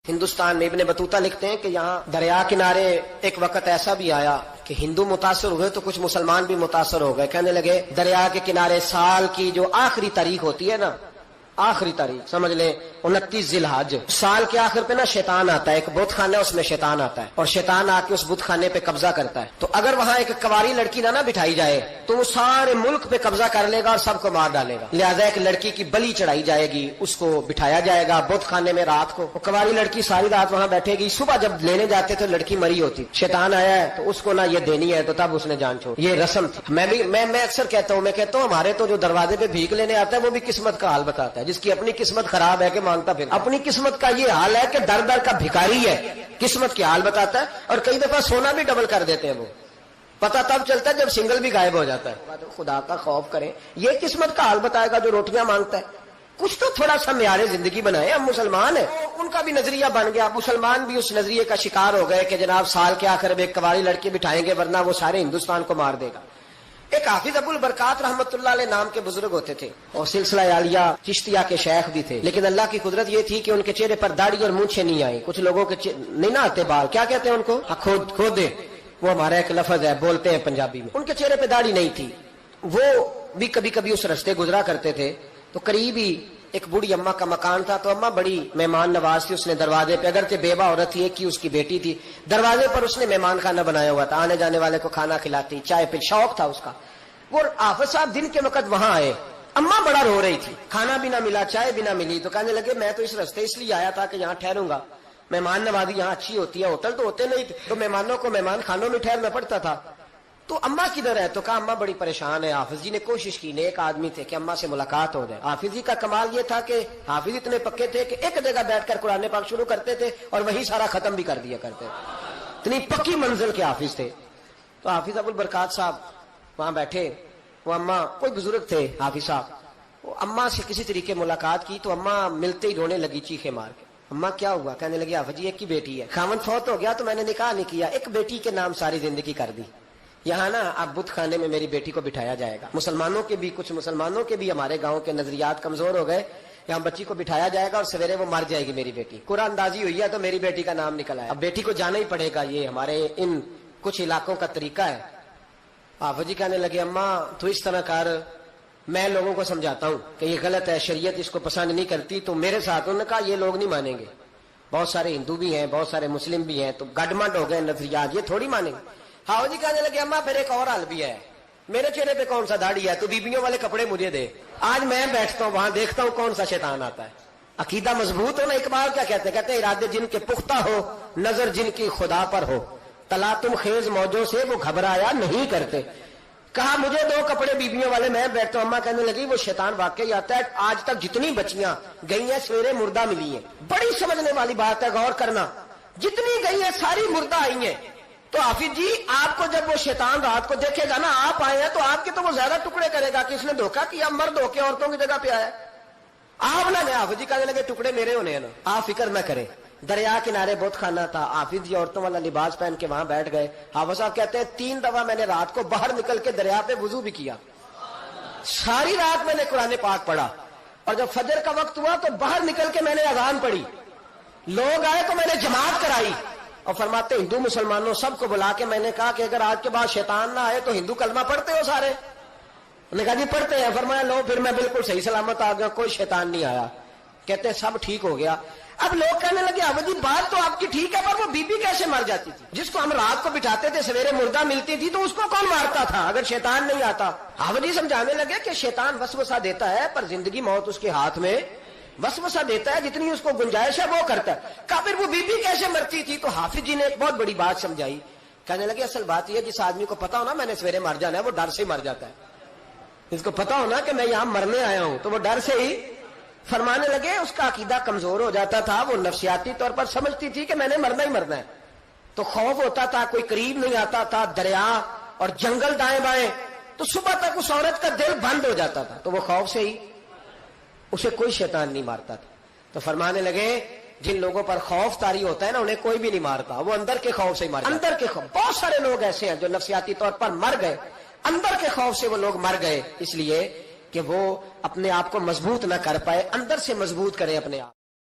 ہندوستان میں ابن بطوطہ لکھتے ہیں کہ یہاں دریا کنارے ایک وقت ایسا بھی آیا کہ ہندو متاثر ہوئے تو کچھ مسلمان بھی متاثر ہو گئے. کہنے لگے دریا کے کنارے سال کی جو آخری تاریخ ہوتی ہے نا، آخری تاریخ سمجھ لیں 29 ذی الحج، سال کے آخر پہ نا شیطان آتا ہے، ایک بت خانہ اس میں شیطان آتا ہے اور شیطان آ کے اس بت خانے پہ قبضہ کرتا ہے. تو اگر وہاں ایک کواری لڑکی نہ بٹھائی جائے تو وہ سارے ملک پہ قبضہ کر لے گا اور سب کو مار ڈالے گا. لہذا ایک لڑکی کی بلی چڑھائی جائے گی، اس کو بٹھایا جائے گا بت خانے میں رات کو. کواری لڑکی ساری رات وہاں بیٹھے گی، صبح جب لینے جاتے تو لڑکی مری ہوتی. شیطان آیا ہے تو اس کو نہ یہ دینی ہے تو تب اس نے جان چھوڑ. یہ رسم تھی. میں اکثر کہتا ہوں ہمارے تو جو دروازے پہ بھیک لینے آتا ہے وہ بھی قسمت کا حال بتاتا ہے. جس کی اپنی قسمت خراب ہے کہ مانگتا پھر اپنی قسمت کا یہ حال ہے کہ در در کا بھکاری ہے، قسمت کی حال بتاتا ہے. اور کئی دفعہ سونا بھی ڈبل کر دیتے ہیں. وہ پتہ تب چلتا ہے جب سنگل بھی غائب ہو جاتا ہے. خدا کا خوف کریں، یہ قسمت کا حال بتائے گا جو روٹیاں مانگتا ہے. کچھ تو تھوڑا سا معیار زندگی بنائے. ہم مسلمان ہیں، ان کا بھی نظریہ بن گیا، مسلمان بھی اس نظریے کا شکار ہو گئے کہ جناب سال کے آخر میں ایک کواری لڑکی بٹھائیں گے ورنہ وہ سارے ہندوستان کو مار دے گا. ایک حافظ ابو البرکات رحمت اللہ علیہ نام کے بزرگ ہوتے تھے اور سلسلہ عالیہ چشتیہ کے شیخ بھی تھے، لیکن اللہ کی قدرت یہ تھی کہ ان کے چہرے پر داڑھی اور مونچھیں نہیں آئی. کچھ لوگوں کے نہیں نہ آتے بال، کیا کہتے ہیں ان کو، کھودے، وہ ہمارا ایک لفظ ہے، بولتے ہیں پنجابی میں. ان کے چہرے پہ داڑھی نہیں تھی. وہ بھی کبھی کبھی اس رستے گزرا کرتے تھے تو قریب ہی ایک بوڑھی اماں کا مکان تھا. تو اماں بڑی مہمان نواز تھی. اس نے دروازے پہ، اگرچہ بیوہ عورت تھی، ایک کی اس کی بیٹی تھی، دروازے پر اس نے مہمان خانہ بنایا ہوا تھا. آنے جانے والے کو کھانا کھلاتی، چائے پہ شوق تھا اس کا. وہ حافظ صاحب دن کے وقت وہاں آئے. اماں بڑا رو رہی تھی، کھانا بھی نہ ملا، چائے بھی نہ ملی. تو کہنے لگے میں تو اس رستے اس لیے آیا تھا کہ یہاں ٹھہروں گا، مہمان نوازی یہاں اچھی ہوتی ہے، ہوٹل تو ہوتے نہیں تو مہمانوں کو مہمان خانوں میں ٹھہرنا پڑتا تھا. تو اماں کدھر ہے؟ تو کہا اماں بڑی پریشان ہے. حافظ جی نے کوشش کی، نیک آدمی تھے، کہ اماں سے ملاقات ہو جائے. حافظ جی کا کمال یہ تھا کہ حافظ اتنے پکے تھے کہ ایک جگہ بیٹھ کر قرآن پاک شروع کرتے تھے اور وہی سارا ختم بھی کر دیا کرتے. اتنی پکی منزل کے حافظ تھے. تو حافظ ابو البرکات صاحب وہاں بیٹھے. وہ اماں کوئی بزرگ تھے حافظ صاحب، وہ اماں سے کسی طریقے ملاقات کی تو اماں ملتے ہی رونے لگی چیخے مار کے. اماں کیا ہوا؟ کہنے لگی حافظ جی ایک کی بیٹی ہے، خاوند فوت ہو گیا تو میں نے نکاح نہیں کیا، ایک بیٹی کے نام ساری زندگی کر دی. یہاں نا اب بت خانے میں میری بیٹی کو بٹھایا جائے گا. مسلمانوں کے بھی، کچھ مسلمانوں کے بھی ہمارے گاؤں کے نظریات کمزور ہو گئے. یہاں بچی کو بٹھایا جائے گا اور سویرے وہ مر جائے گی میری بیٹی. قرآن اندازی ہوئی ہے تو میری بیٹی کا نام نکل آیا. اب بیٹی کو جانا ہی پڑے گا. یہ ہمارے ان کچھ علاقوں کا طریقہ ہے. حافظ جی کہنے لگے اماں تو اس طرح کر، میں لوگوں کو سمجھاتا ہوں کہ یہ غلط ہے، شریعت اس کو پسند نہیں کرتی. تو میرے ساتھ انہوں نے کہا یہ لوگ نہیں مانیں گے، بہت سارے ہندو بھی ہیں، بہت سارے مسلم بھی ہیں، تو گڈمنڈ ہو گئے نظریات، یہ تھوڑی مانیں گے. حافظ جی کہنے لگے اماں پھر ایک اور حل بھی ہے، میرے چہرے پہ کون سا داڑھی ہے، تو بیبیوں والے کپڑے مجھے دے، آج میں بیٹھتا ہوں وہاں دیکھتا ہوں کون سا شیطان آتا ہے. عقیدہ مضبوط ہو نا. اقبال کیا کہتے ہیں ارادے جن کے پختہ ہو، نظر جن کی خدا پر ہو، تلاطم خیز موجوں سے وہ گھبرایا نہیں کرتے. کہا مجھے دو کپڑے بیبیوں والے، میں بیٹھتا ہوں. اماں کہنے لگی وہ شیطان واقعی آتا ہے. آج تک جتنی بچیاں گئی ہیں سویرے مردہ ملی ہیں. بڑی سمجھنے والی بات ہے، غور کرنا. جتنی گئی ہیں ساری مردہ آئی ہیں. تو حافظ جی آپ کو جب وہ شیطان رات کو دیکھے گا نا، آپ آئے ہیں تو آپ کے تو وہ زیادہ ٹکڑے کرے گا کہ اس نے دھوکہ کیا، مرد ہو کے عورتوں کی جگہ پہ آیا. آپ نہ گئے. حافظ جی کہنے لگے ٹکڑے میرے ہونے ہیں نا، آپ فکر نہ کریں. دریا کنارے بت خانہ تھا. حافظ جی عورتوں والا لباس پہن کے وہاں بیٹھ گئے. حافظ صاحب کہتے ہیں 3 دفعہ میں نے رات کو باہر نکل کے دریا پہ وضو بھی کیا. ساری رات میں نے قرآن پاک پڑھا اور جب فجر کا وقت ہوا تو باہر نکل کے میں نے اذان پڑھی. لوگ آئے تو میں نے جماعت کرائی. اور فرماتے ہندو مسلمانوں سب کو بلا کے میں نے کہا کہ اگر آج کے بعد شیطان نہ آئے تو ہندو کلمہ پڑھتے ہو سارے؟ انہوں نے کہا جی پڑھتے ہیں. فرمایا لو پھر میں بالکل صحیح سلامت آ گیا، کوئی شیطان نہیں آیا. کہتے ہیں سب ٹھیک ہو گیا. اب لوگ کہنے لگے حافظ جی بات تو آپ کی ٹھیک ہے پر وہ بی بی کیسے مر جاتی تھی جس کو ہم رات کو بٹھاتے تھے سویرے مردہ ملتی تھی، تو اس کو کون مارتا تھا اگر شیطان نہیں آتا؟ حافظ جی سمجھانے لگے کہ شیطان وسوسہ دیتا ہے پر زندگی موت اس کے ہاتھ میں. وسوسہ دیتا ہے، جتنی اس کو گنجائش ہے وہ کرتا ہے. کہا پھر وہ بی بی کیسے مرتی تھی؟ تو حافظ جی نے ایک بہت بڑی بات سمجھائی. کہنے لگے اصل بات یہ ہے جس آدمی کو پتا ہونا میں نے سویرے مر جانا ہے وہ ڈر سے مر جاتا ہے. جس کو پتا ہونا کہ میں یہاں مرنے آیا ہوں تو وہ ڈر سے ہی. فرمانے لگے اس کا عقیدہ کمزور ہو جاتا تھا، وہ نفسیاتی طور پر سمجھتی تھی کہ میں نے مرنا ہی مرنا ہے. تو خوف ہوتا تھا، کوئی قریب نہیں آتا تھا، دریا اور جنگل دائیں بائیں، تو صبح تک اس عورت کا دل بند ہو جاتا تھا. تو وہ خوف سے ہی اسے کوئی شیطان نہیں مارتا تھا. تو فرمانے لگے جن لوگوں پر خوف طاری ہوتا ہے نا انہیں کوئی بھی نہیں مارتا، وہ اندر کے خوف سے ہی مارتا. اندر کے خوف. بہت سارے لوگ ایسے ہیں جو نفسیاتی طور پر مر گئے، اندر کے خوف سے وہ لوگ مر گئے، اس لیے کہ وہ اپنے آپ کو مضبوط نہ کر پائے. اندر سے مضبوط کریں اپنے آپ.